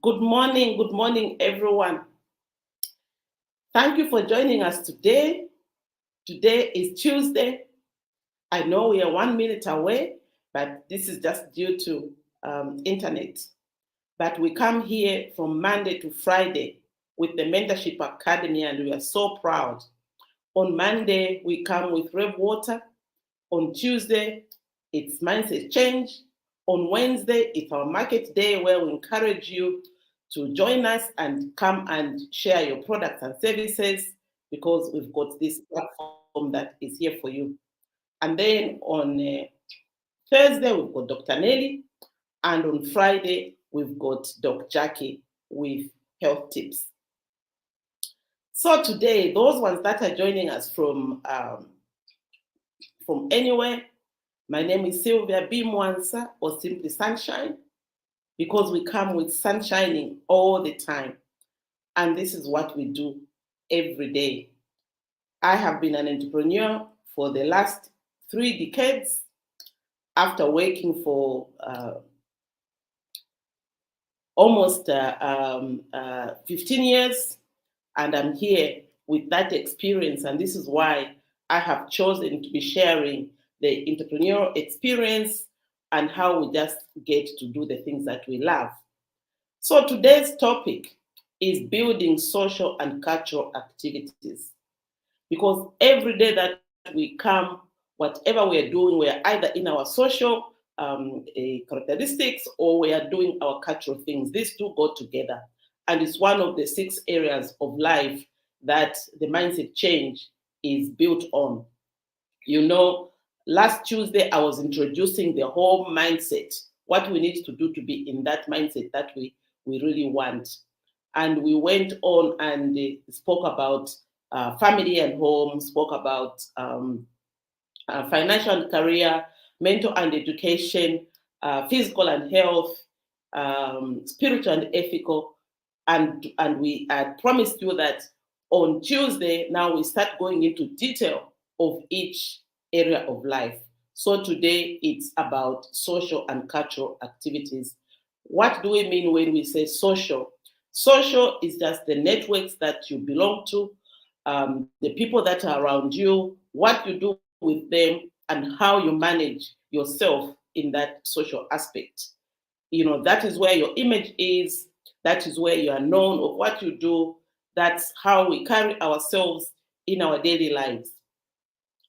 Good morning, everyone. Thank you for joining us today. Today is Tuesday. I know we are 1 minute away, but this is just due to internet. But we come here from Monday to Friday with the Mentorship Academy, and we are so proud. On Monday, we come with Rev Water. On Tuesday, it's Mindset Change. On Wednesday, it's our market day where we encourage you to join us and come and share your products and services because we've got this platform that is here for you. And then on Thursday, we've got Dr. Nelly. And on Friday, we've got Dr. Jackie with health tips. So today, those ones that are joining us from anywhere, my name is Sylvia B. Mwansa, or simply Sunshine, because we come with sunshining all the time. And this is what we do every day. I have been an entrepreneur for the last 3 decades after working for almost 15 years, and I'm here with that experience. And this is why I have chosen to be sharing the entrepreneurial experience and how we just get to do the things that we love. So today's topic is building social and cultural activities. Because every day that we come, whatever we are doing, we are either in our social characteristics or we are doing our cultural things. These two go together. And it's one of the 6 areas of life that the mindset change is built on. You know, last Tuesday, I was introducing the whole mindset, what we need to do to be in that mindset that we really want. And we went on and spoke about family and home, spoke about financial and career, mental and education, physical and health, spiritual and ethical. And we had promised you that on Tuesday, now we start going into detail of each area of life. So today it's about social and cultural activities. What do we mean when we say social? Social is just the networks that you belong to, the people that are around you, what you do with them, and how you manage yourself in that social aspect. You know, that is where your image is, that is where you are known of what you do, that's how we carry ourselves in our daily lives.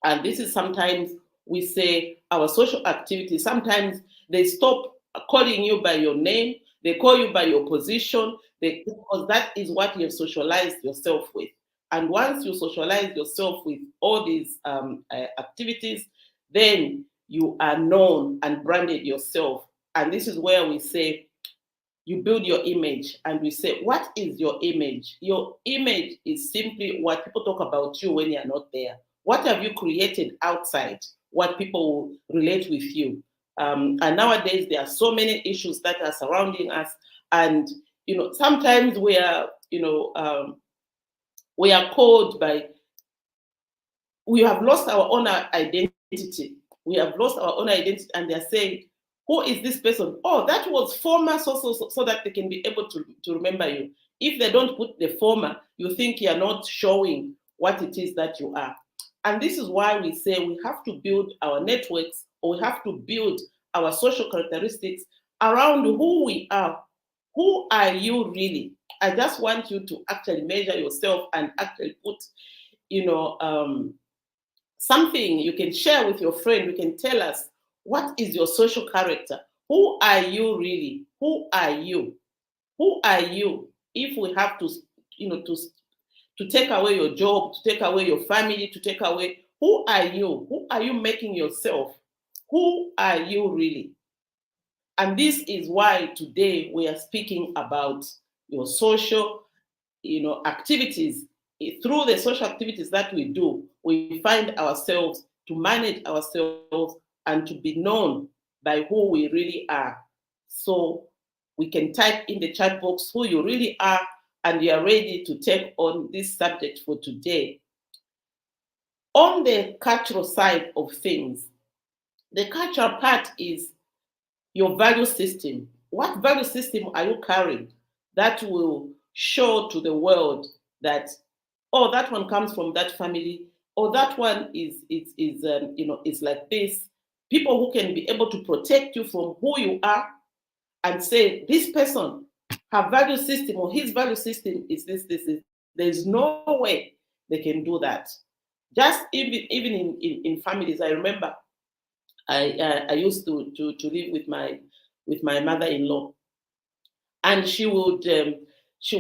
And this is sometimes we say our social activities, sometimes they stop calling you by your name, they call you by your position, because that is what you have socialized yourself with. And once you socialize yourself with all these activities, then you are known and branded yourself. And this is where we say you build your image, and we say, what is your image? Your image is simply what people talk about you when you're not there. What have you created outside? What people will relate with you? And nowadays there are so many issues that are surrounding us, and sometimes we are called by, we have lost our own identity. We have lost our own identity, and they're saying, who is this person? Oh, that was former, so that they can be able to remember you. If they don't put the former, you think you're not showing what it is that you are. And this is why we say we have to build our networks, or we have to build our social characteristics around who we are. Who are you really? I just want you to actually measure yourself and actually put, something you can share with your friend. You can tell us, what is your social character? Who are you really? Who are you? Who are you? If we have to, to take away your job, to take away your family, to take away, who are you? Who are you making yourself? Who are you really? And this is why today we are speaking about your social, activities. Through the social activities that we do, we find ourselves to manage ourselves and to be known by who we really are. So we can type in the chat box who you really are, and you are ready to take on this subject for today. On the cultural side of things, the cultural part is your value system. What value system are you carrying? that will show to the world that, oh, that one comes from that family, or that one is is like this. People who can be able to protect you from who you are and say this person, her value system or his value system is this, this is. There's no way they can do that. Just even in families, I remember I used to live with my mother-in-law, and she would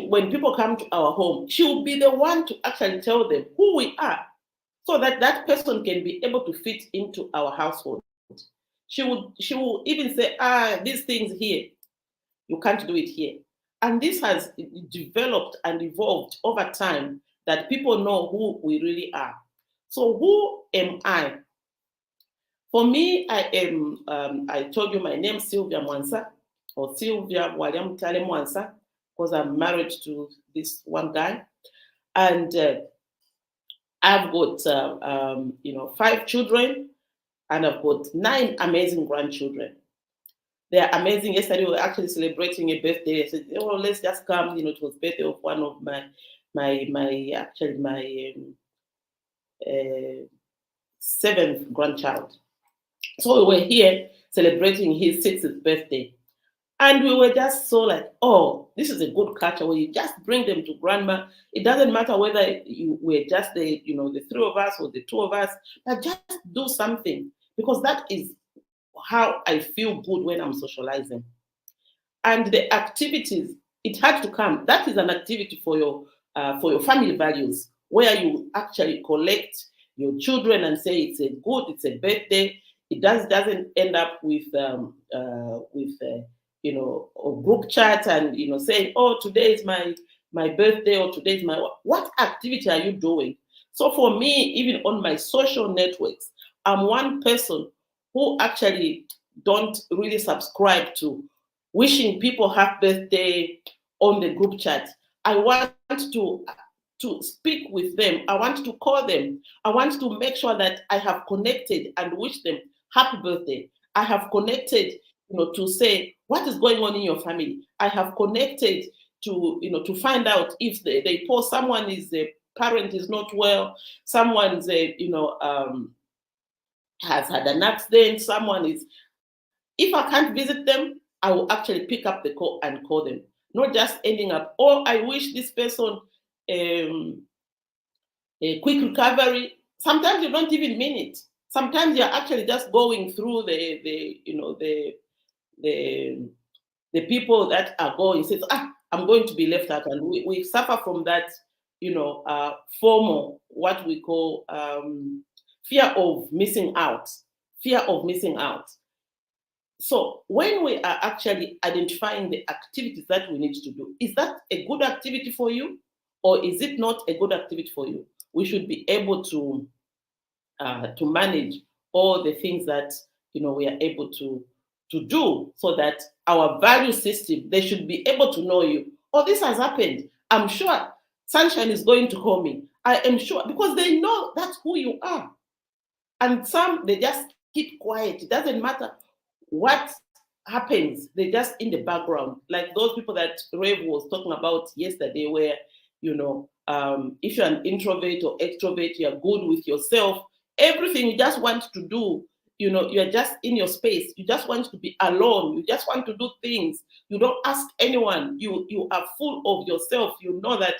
when people come to our home, she would be the one to actually tell them who we are, so that that person can be able to fit into our household. She will even say, these things here, you can't do it here. And this has developed and evolved over time, that people know who we really are. So who am I? For me, I am, I told you my name, Sylvia Mwansa, or Sylvia Waliamtale Mwansa, because I'm married to this one guy. And I've got, 5 children, and I've got 9 amazing grandchildren. They're amazing. Yesterday we were actually celebrating a birthday. I said, oh, let's just come. It was birthday of one of my 7th grandchild. So we were here celebrating his 6th birthday. And we were just so like, oh, this is a good culture where you just bring them to grandma. It doesn't matter whether you were just the 3 of us or the 2 of us, but just do something, because that is how I feel good when I'm socializing. And the activities, it had to come. That is an activity for your family values, where you actually collect your children and say it's a birthday. It doesn't end up with a group chat and saying, oh, today is my birthday, or today is my, what activity are you doing? So for me, even on my social networks, I'm one person who actually don't really subscribe to wishing people happy birthday on the group chat. I want to speak with them. I want to call them. I want to make sure that I have connected and wish them happy birthday. I have connected, to say what is going on in your family. I have connected to find out if they post someone is a parent is not well, someone's has had an accident, someone is. If I can't visit them, I will actually pick up the call and call them. Not just ending up, oh, I wish this person a quick recovery. Sometimes you don't even mean it. Sometimes you're actually just going through the people that are going, says, I'm going to be left out. And we suffer from that, formal, what we call fear of missing out. Fear of missing out. So when we are actually identifying the activities that we need to do, is that a good activity for you, or is it not a good activity for you? We should be able to manage all the things that we are able to do, so that our value system, they should be able to know you. Oh, this has happened. I'm sure Sunshine is going to call me. I am sure, because they know that's who you are. And some, they just keep quiet. It doesn't matter what happens, they just in the background, like those people that Rev was talking about yesterday, where if you're an introvert or extrovert, you're good with yourself, everything you just want to do, you're just in your space, you just want to be alone, you just want to do things, you don't ask anyone, you are full of yourself. You know that,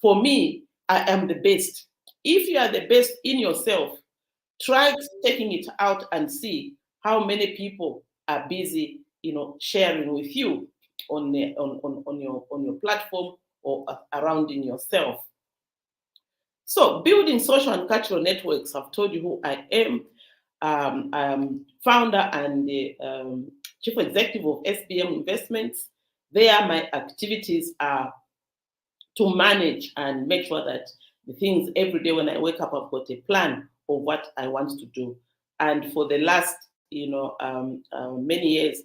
for me, I am the best. If you are the best in yourself, try taking it out and see how many people are busy, sharing with you on your platform or around in yourself. So building social and cultural networks, I've told you who I am. I'm founder and the chief executive of SBM Investments. There, my activities are to manage and make sure that the things every day when I wake up, I've got a plan of what I want to do. And for the last, many years,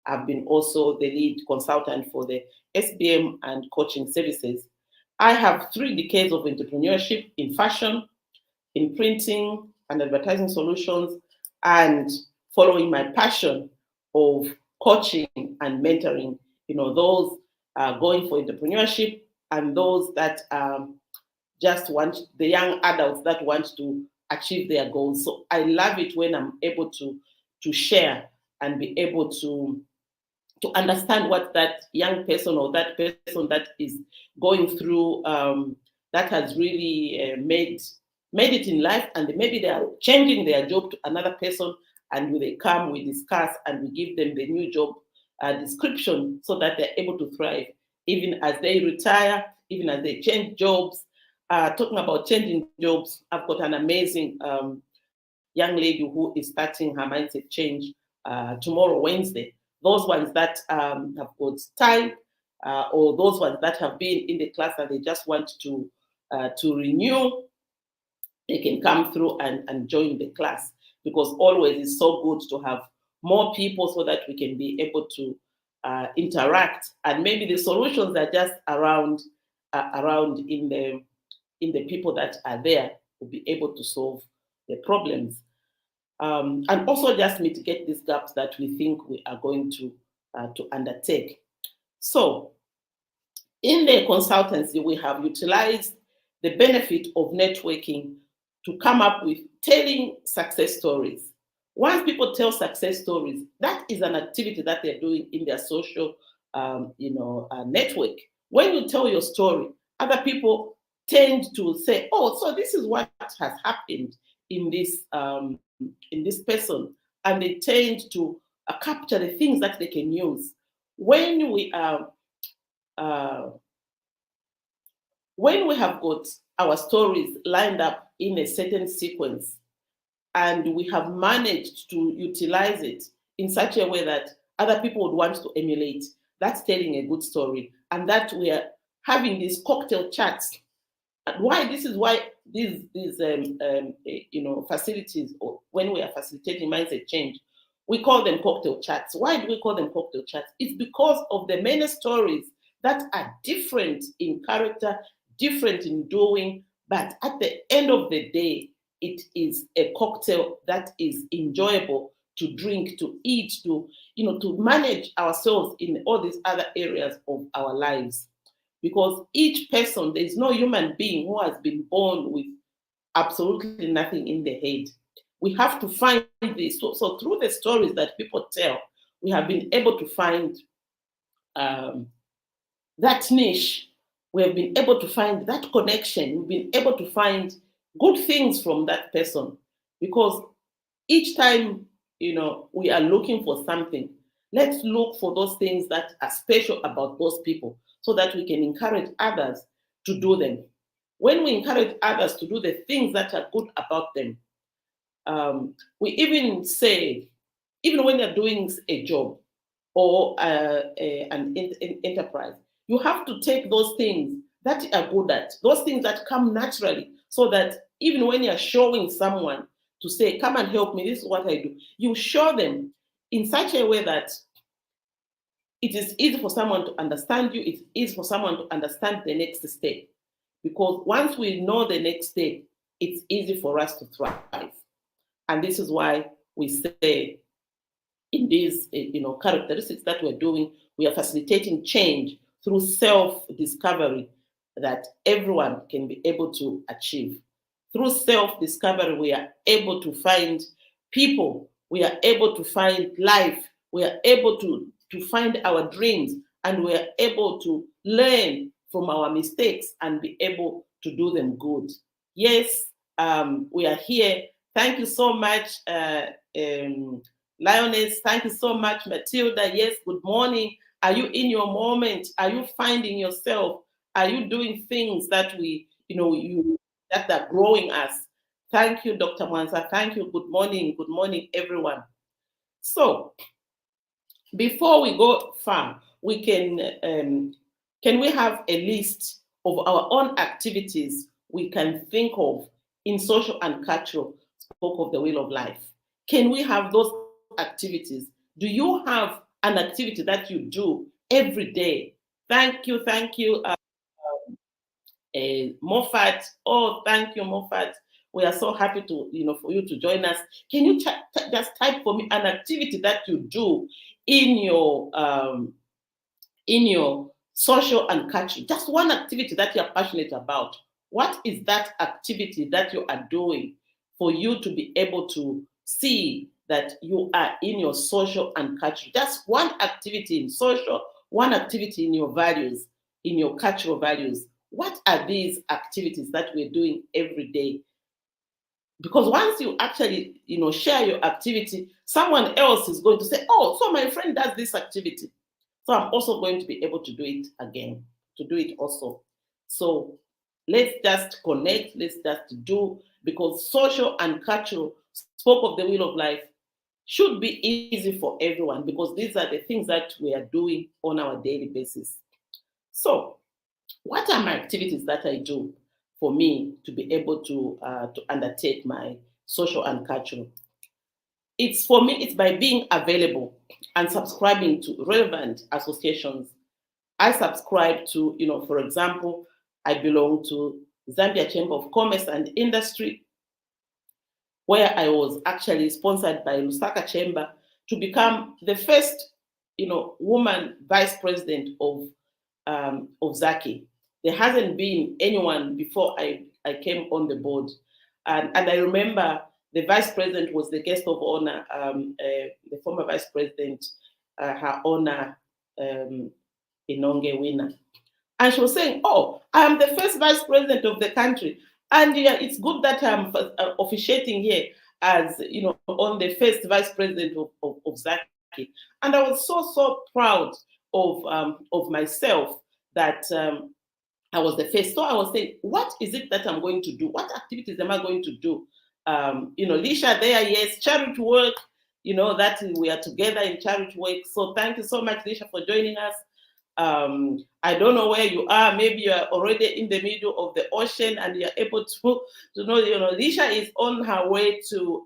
I've been also the lead consultant for the SBM and coaching services. I have 3 decades of entrepreneurship in fashion, in printing and advertising solutions, and following my passion of coaching and mentoring, those are going for entrepreneurship, and those that just want, the young adults that want to achieve their goals. So I love it when I'm able to share and be able to understand what that young person or that person that is going through, that has really made it in life, and maybe they are changing their job to another person, and they come, we discuss, and we give them the new job description so that they're able to thrive, even as they retire, even as they change jobs. Talking about changing jobs, I've got an amazing young lady who is starting her mindset change tomorrow, Wednesday. Those ones that have got time, or those ones that have been in the class and they just want to renew, they can come through and join the class, because always it's so good to have more people so that we can be able to interact, and maybe the solutions are just around in the people that are there, will be able to solve the problems, and also just mitigate these gaps that we think we are going to undertake. So in the consultancy, we have utilized the benefit of networking to come up with telling success stories. Once people tell success stories, that is an activity that they're doing in their social, network. When you tell your story, other people tend to say, "Oh, so this is what has happened in this person," and they tend to capture the things that they can use. When we are when we have got our stories lined up in a certain sequence, and we have managed to utilize it in such a way that other people would want to emulate, that's telling a good story. And that we are having these cocktail chats. And why this is why these facilities, or when we are facilitating mindset change, we call them cocktail chats. Why do we call them cocktail chats? It's because of the many stories that are different in character, different in doing, but at the end of the day, it is a cocktail that is enjoyable to drink, to eat, to manage ourselves in all these other areas of our lives. Because each person, there is no human being who has been born with absolutely nothing in the head. We have to find this. So through the stories that people tell, we have been able to find that niche. We have been able to find that connection. We've been able to find good things from that person, because each time we are looking for something, let's look for those things that are special about those people, so that we can encourage others to do them. When we encourage others to do the things that are good about them, we even say, even when you're doing a job or an enterprise, you have to take those things that you are good at, those things that come naturally, so that even when you're showing someone to say, "Come and help me, this is what I do," you show them in such a way that it is easy for someone to understand you, it's easy for someone to understand the next step. Because once we know the next step, it's easy for us to thrive. And this is why we say, in these characteristics that we're doing, we are facilitating change through self-discovery that everyone can be able to achieve. Through self-discovery, we are able to find people, we are able to find life, we are able to find our dreams, and we are able to learn from our mistakes and be able to do them good. Yes, we are here. Thank you so much, Lioness. Thank you so much, Matilda. Yes, good morning. Are you in your moment? Are you finding yourself? Are you doing things that that are growing us? Thank you, Dr. Mwanza. Thank you. Good morning. Good morning, everyone. So, before we go far, we can we have a list of our own activities we can think of in social and cultural spoke of the wheel of life? Can we have those activities? Do you have an activity that you do every day? Thank you, Moffat. Oh, thank you, Moffat. We are so happy to, for you to join us. Can you just type for me an activity that you do in your social and cultural. Just one activity that you're passionate about. What is that activity that you are doing for you to be able to see that you are in your social and cultural? Just one activity in social, one activity in your values, in your cultural values. What are these activities that we're doing every day? Because once you actually, share your activity, someone else is going to say, oh, so my friend does this activity, so I'm also going to be able to do it again, to do it also. So let's just connect, let's just do, because social and cultural spoke of the wheel of life should be easy for everyone, because these are the things that we are doing on our daily basis. So what are my activities that I do for me to be able to undertake my social and cultural? It's for me, it's by being available and subscribing to relevant associations. I subscribe to, for example, I belong to Zambia Chamber of Commerce and Industry, where I was actually sponsored by Lusaka Chamber to become the first, woman vice president of Zaki. There hasn't been anyone before I came on the board. And I remember the vice president was the guest of honor, the former vice president, Her Honor Inonge Winner. And she was saying, oh, I am the first vice president of the country. And yeah, it's good that I'm officiating here as, on the first vice president of Zaki. And I was so proud of myself that I was the first. So I was saying, what is it that I'm going to do? What activities am I going to do? Lisha there, yes, charity work, that we are together in charity work. So thank you so much, Lisha, for joining us. I don't know where you are. Maybe you are already in the middle of the ocean and you're able to know, Lisha is on her way to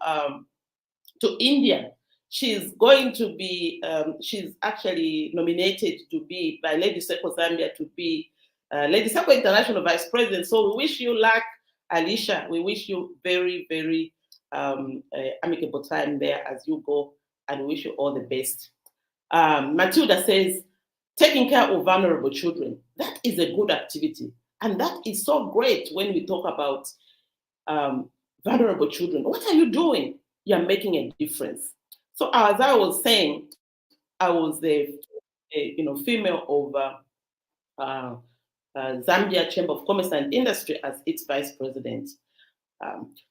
India. She's going to be, she's actually nominated to be by Lady Seko Zambia to be Lady Seko International Vice President. So we wish you luck, Alicia. We wish you very, very amicable time there as you go, and we wish you all the best. Matilda says, taking care of vulnerable children. That is a good activity. And that is so great when we talk about vulnerable children. What are you doing? You're making a difference. So as I was saying, I was the female of Zambia Chamber of Commerce and Industry as its vice president.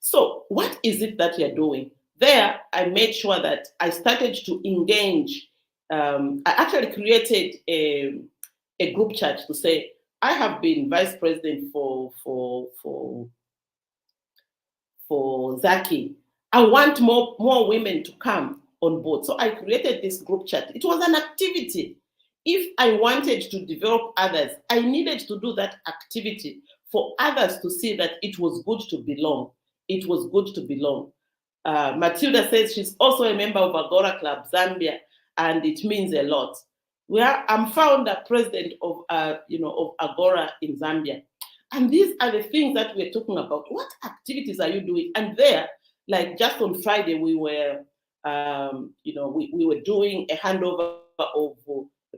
So what is it that you're doing? There, I made sure that I started to engage. I actually created a group chat to say, I have been vice president for Zaki. I want more women to come on board. So I created this group chat. It was an activity. If I wanted to develop others, I needed to do that activity for others to see that it was good to belong. It was good to belong. Matilda says she's also a member of Agora Club Zambia, and it means a lot. I'm founder president of of Agora in Zambia. And these are the things that we're talking about. What activities are you doing? And there, like just on Friday, we were, we were doing a handover of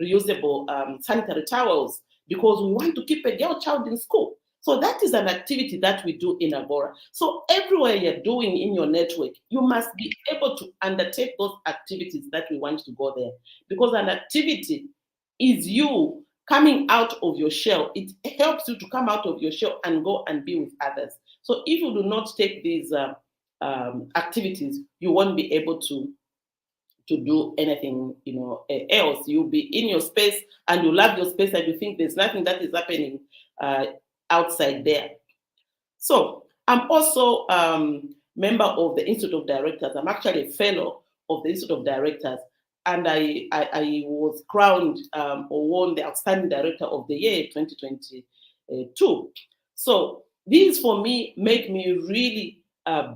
reusable sanitary towels because we want to keep a girl child in school. So that is an activity that we do in Agora. So everywhere you're doing in your network, you must be able to undertake those activities that we want to go there. Because an activity is you coming out of your shell. It helps you to come out of your shell and go and be with others. So if you do not take these activities, you won't be able to do anything else. You'll be in your space and you love your space and you think there's nothing that is happening outside there. So I'm also member of the Institute of Directors. I'm actually a fellow of the Institute of Directors, and I was crowned or won the Outstanding Director of the Year 2022. So these for me make me really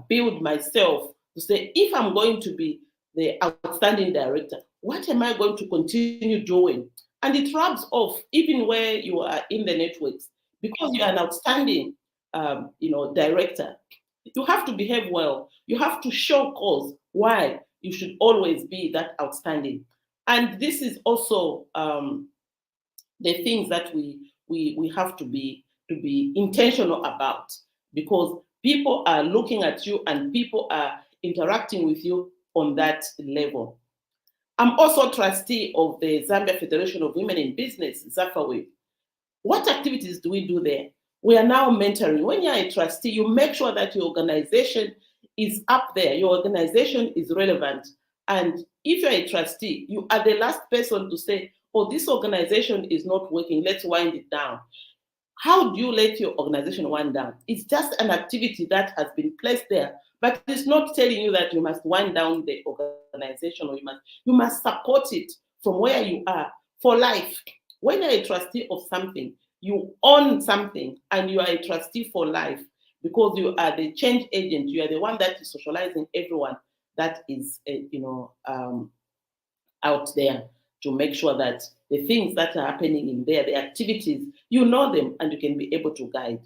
build myself to say, if I'm going to be the Outstanding Director, what am I going to continue doing? And it rubs off even where you are in the networks, because you are an outstanding director. You have to behave well. You have to show cause why you should always be that outstanding. And this is also the things that we have to be intentional about, because people are looking at you and people are interacting with you on that level. I'm also trustee of the Zambia Federation of Women in Business, ZAFAWE. What activities do we do there? We are now mentoring. When you're a trustee, you make sure that your organization is up there, your organization is relevant. And if you're a trustee, you are the last person to say, oh, this organization is not working, let's wind it down. How do you let your organization wind down? It's just an activity that has been placed there, but it's not telling you that you must wind down the organization, or you must support it from where you are for life. When you're a trustee of something, you own something and you are a trustee for life, because you are the change agent. You are the one that is socializing everyone that is, out there, to make sure that the things that are happening in there, the activities, you know them and you can be able to guide.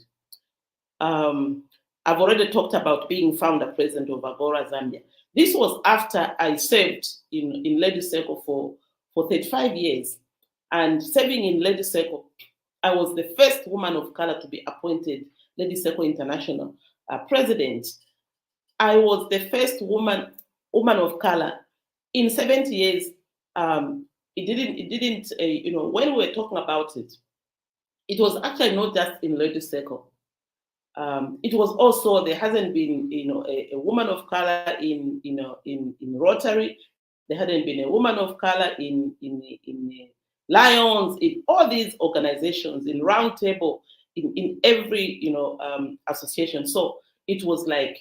I've already talked about being founder president of Agora Zambia. This was after I served in Ladies Circle for 35 years. And serving in Ladies Circle, I was the first woman of color to be appointed Ladies Circle International president. I was the first woman of color in 70 years. It didn't, when we were talking about it, it was actually not just in Ladies Circle. It was also, there hasn't been, a woman of color in Rotary. There hadn't been a woman of color in Lions, in all these organizations, in Roundtable, in every, association. So it was like,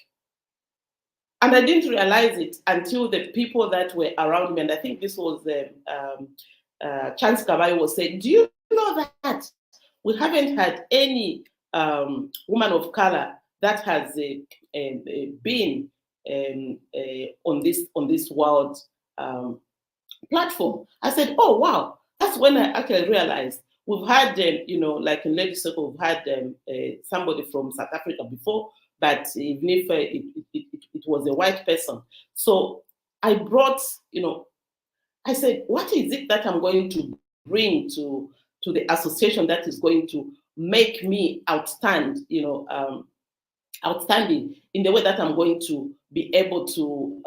and I didn't realize it until the people that were around me, and I think this was Chance Kabai was saying, do you know that we haven't had any woman of color that has been on this world platform? I said, oh wow, that's when I actually realized we've had like in Ladies Circle, we've had somebody from South Africa before, but even if it was a white person. So I brought, I said, what is it that I'm going to bring to the association that is going to make me outstanding in the way that I'm going to be able to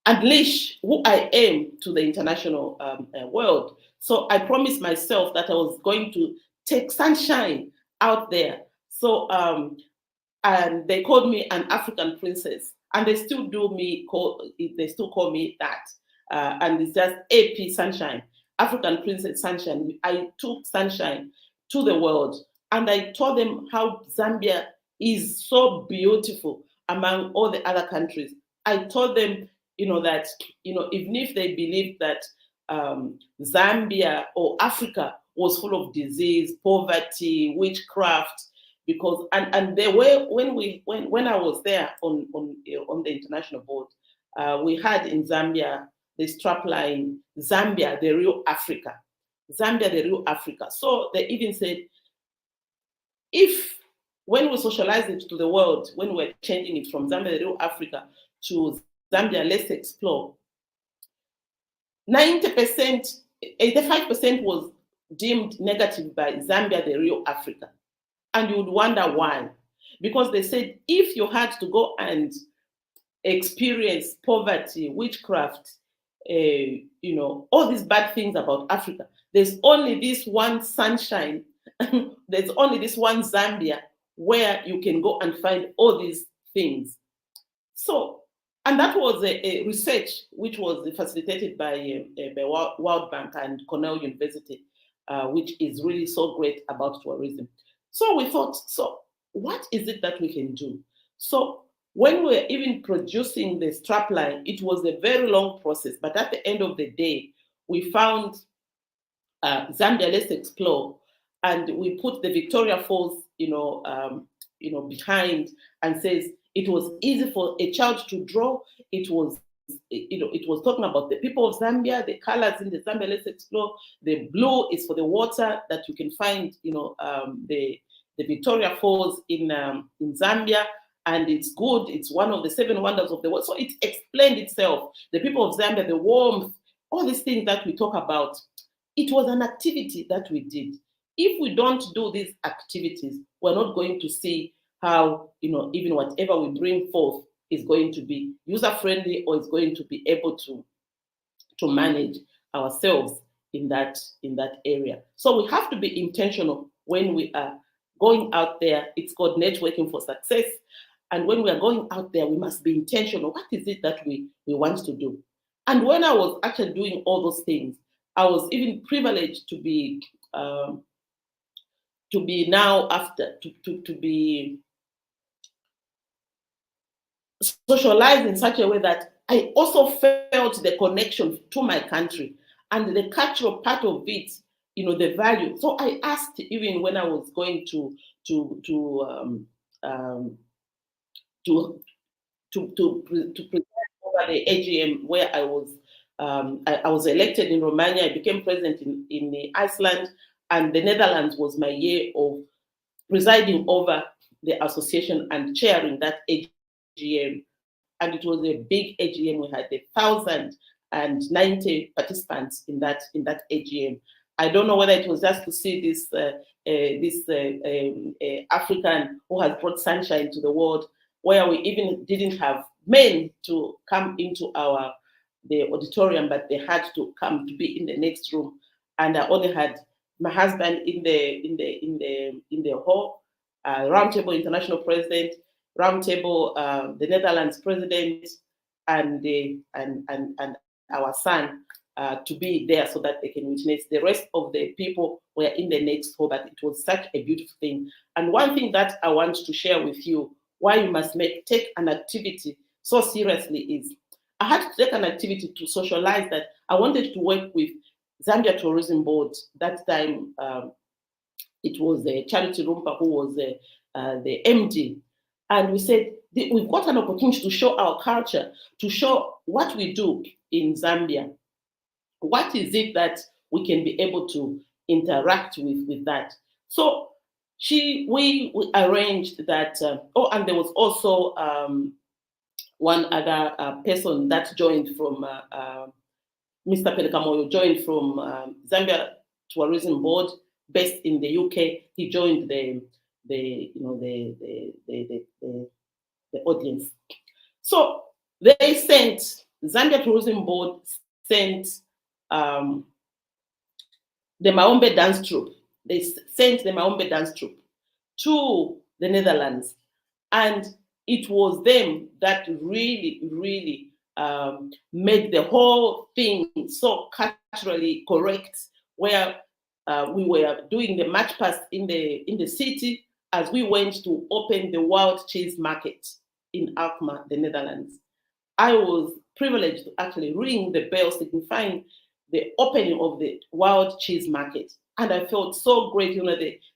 unleash who I am to the international world. So I promised myself that I was going to take Sunshine out there. So and they called me an African princess, and they still call me that. And it's just AP Sunshine, African Princess Sunshine. I took Sunshine to the world, and I told them how Zambia is so beautiful among all the other countries. I told them, that, even if they believed that Zambia or Africa was full of disease, poverty, witchcraft, because and there were when I was there on the international board, we had in Zambia the strapline, Zambia, the real Africa. Zambia, the real Africa. So they even said, if when we socialize it to the world, when we're changing it from Zambia, the real Africa, to Zambia, let's explore, 90%, 85% was deemed negative by Zambia, the real Africa. And you would wonder why. Because they said, if you had to go and experience poverty, witchcraft, all these bad things about Africa, there's only this one Sunshine, there's only this one Zambia where you can go and find all these things. So, and that was a research which was facilitated by World Bank and Cornell University, which is really so great about tourism. So we thought, so what is it that we can do? So when we were even producing the strapline, it was a very long process. But at the end of the day, we found Zambia, let's explore, and we put the Victoria Falls, behind, and says it was easy for a child to draw. It was talking about the people of Zambia, the colors in the Zambia, let's explore. The blue is for the water that you can find, the Victoria Falls in Zambia, and it's good. It's one of the 7 wonders of the world. So it explained itself. The people of Zambia, the warmth, all these things that we talk about, it was an activity that we did. If we don't do these activities, we're not going to see how, even whatever we bring forth is going to be user friendly, or is going to be able to manage ourselves in that area. So we have to be intentional when we are going out there. It's called networking for success. And when we are going out there, we must be intentional. What is it that we want to do? And when I was actually doing all those things, I was even privileged to be now after to be socialized in such a way that I also felt the connection to my country and the cultural part of it, the value. So I asked, even when I was going to preside over the AGM, where I was I was elected in Romania. I became president in Iceland, and the Netherlands was my year of presiding over the association and chairing that AGM. And it was a big AGM. We had 1,090 participants in that AGM. I don't know whether it was just to see this African who has brought sunshine to the world, where we even didn't have men to come into the auditorium, but they had to come to be in the next room, and I only had my husband in the hall, Roundtable International President, Roundtable the Netherlands President, and our son to be there so that they can witness. The rest of the people were in the next hall, but it was such a beautiful thing. And one thing that I want to share with you, why you must take an activity so seriously, is I had to take an activity to socialize that I wanted to work with Zambia Tourism Board. That time, it was Charity Rumpa who was the MD. And we said, we've got an opportunity to show our culture, to show what we do in Zambia. What is it that we can be able to interact with that? So we arranged that. And there was also one other person that joined from Mr. Pelekamoyo joined from Zambia Tourism Board, based in the UK. He joined the audience. So they sent Zambia Tourism Board sent the Maombe dance troupe. They sent the Maombe dance troupe to the Netherlands, and it was them that really, really made the whole thing so culturally correct, where we were doing the march past in the city as we went to open the Wild Cheese Market in Alkmaar, the Netherlands. I was privileged to actually ring the bell signifying the opening of the Wild Cheese Market, and I felt so great.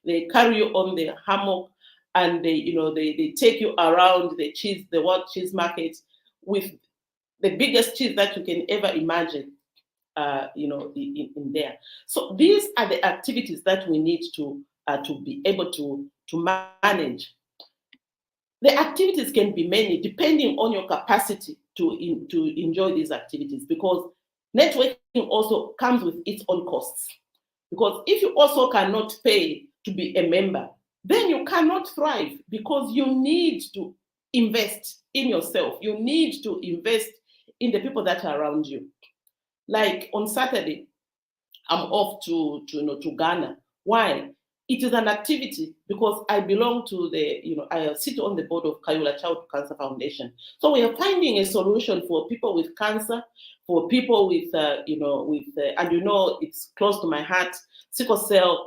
They carry you on the hammock, and they take you around the Wild Cheese Market with the biggest cheese that you can ever imagine, in there. So these are the activities that we need to be able to manage. The activities can be many depending on your capacity to enjoy these activities, because networking also comes with its own costs. Because if you also cannot pay to be a member, then you cannot thrive, because you need to invest in yourself. You need to invest in the people that are around you. Like on Saturday, I'm off to Ghana. Why? It is an activity because I belong to I sit on the board of Kayula Child Cancer Foundation. So we are finding a solution for people with cancer, for people with, it's close to my heart, sickle cell,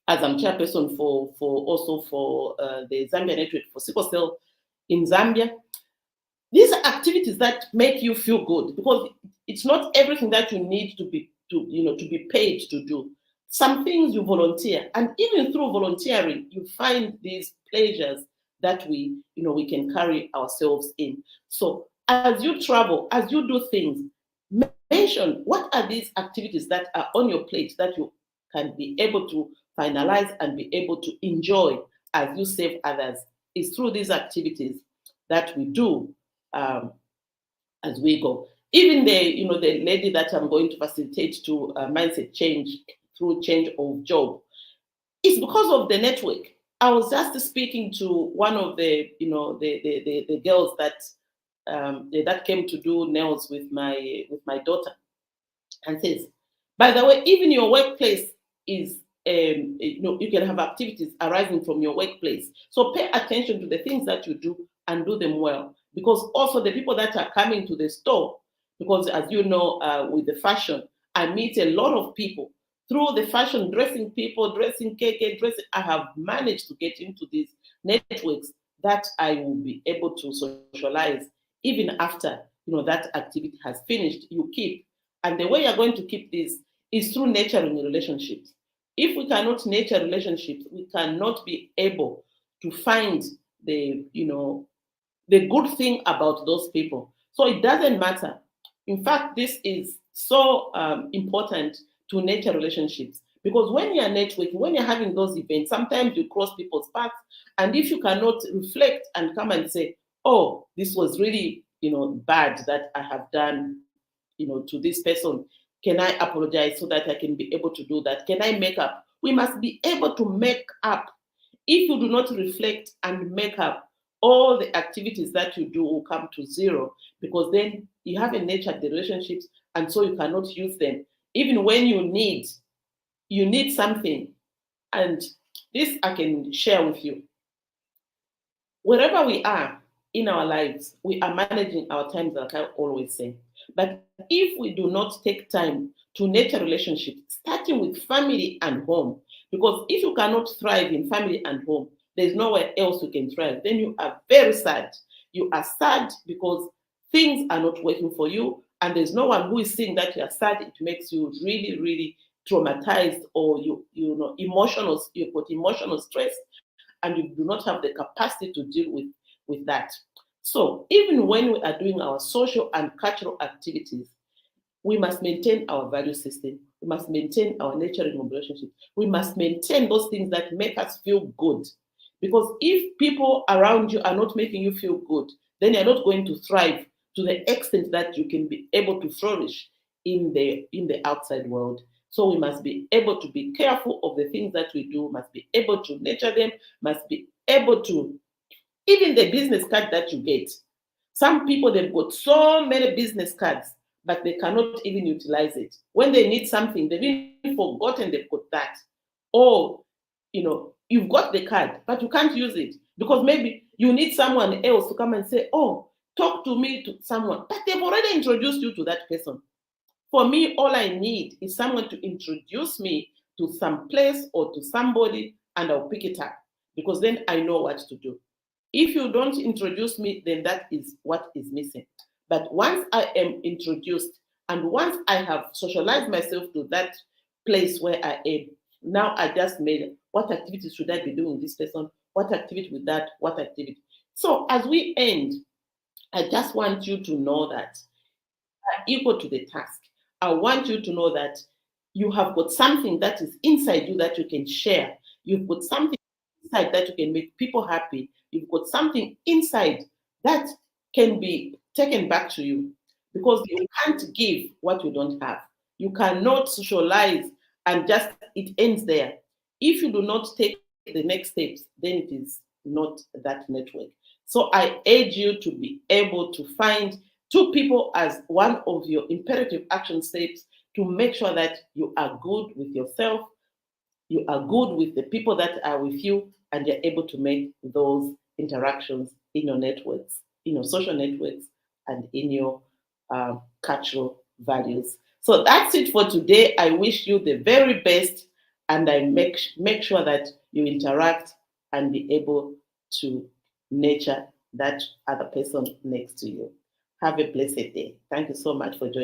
as I'm chairperson for the Zambia Network for Sickle Cell in Zambia. These are activities that make you feel good, because it's not everything that you need to be paid to do. Some things you volunteer, and even through volunteering, you find these pleasures that we can carry ourselves in. So as you travel, as you do things, mention what are these activities that are on your plate that you can be able to finalize and be able to enjoy as you save others. It's through these activities that we do as we go. even the lady that I'm going to facilitate to mindset change through change of job, it's because of the network. I was just speaking to one of the girls that came to do nails with my daughter, and says, by the way, even your workplace is, you can have activities arising from your workplace. So pay attention to the things that you do and do them well. Because also the people that are coming to the store, because as you know, with the fashion, I meet a lot of people through the fashion, dressing people, dressing KK, dressing. I have managed to get into these networks that I will be able to socialize even after that activity has finished. You keep, and the way you're going to keep this is through nurturing relationships. If we cannot nurture relationships, we cannot be able to find the good thing about those people. So it doesn't matter. In fact, this is so important to nurture relationships, because when you're networking, when you're having those events, sometimes you cross people's paths, and if you cannot reflect and come and say, "Oh, this was really bad that I have done, to this person. Can I apologize so that I can be able to do that? Can I make up?" We must be able to make up. If you do not reflect and make up, all the activities that you do will come to zero, because then you haven't nurtured the relationships, and so you cannot use them. Even when you need something, and this I can share with you. Wherever we are in our lives, we are managing our times, like I always say. But if we do not take time to nurture relationships, starting with family and home, because if you cannot thrive in family and home, there's nowhere else you can thrive. Then you are very sad. You are sad because things are not working for you, and there's no one who is seeing that you are sad. It makes you really, really traumatized, or you put emotional stress, and you do not have the capacity to deal with that. So even when we are doing our social and cultural activities, we must maintain our value system. We must maintain our nurturing of relationships. We must maintain those things that make us feel good. Because if people around you are not making you feel good, then you're not going to thrive to the extent that you can be able to flourish in the outside world. So we must be able to be careful of the things that we do, must be able to nurture them, must be able to, even the business card that you get. Some people, they've got so many business cards, but they cannot even utilize it. When they need something, they've even forgotten they've got that. Or, you've got the card, but you can't use it because maybe you need someone else to come and say, "Oh, talk to me to someone," but they've already introduced you to that person. For me, all I need is someone to introduce me to some place or to somebody, and I'll pick it up, because then I know what to do. If you don't introduce me, then that is what is missing. But once I am introduced, and once I have socialized myself to that place where I am, now I just made, what activities should I be doing with this person? What activity with that? What activity? So as we end, I just want you to know that equal to the task. I want you to know that you have got something that is inside you that you can share. You've got something inside that you can make people happy. You've got something inside that can be taken back to you, because you can't give what you don't have. You cannot socialize and just it ends there. If you do not take the next steps, then it is not that network. So I urge you to be able to find two people as one of your imperative action steps, to make sure that you are good with yourself, you are good with the people that are with you, and you're able to make those interactions in your networks, in your social networks, and in your cultural values. So that's it for today. I wish you the very best, and I make sure that you interact and be able to nurture that other person next to you. Have a blessed day. Thank you so much for joining.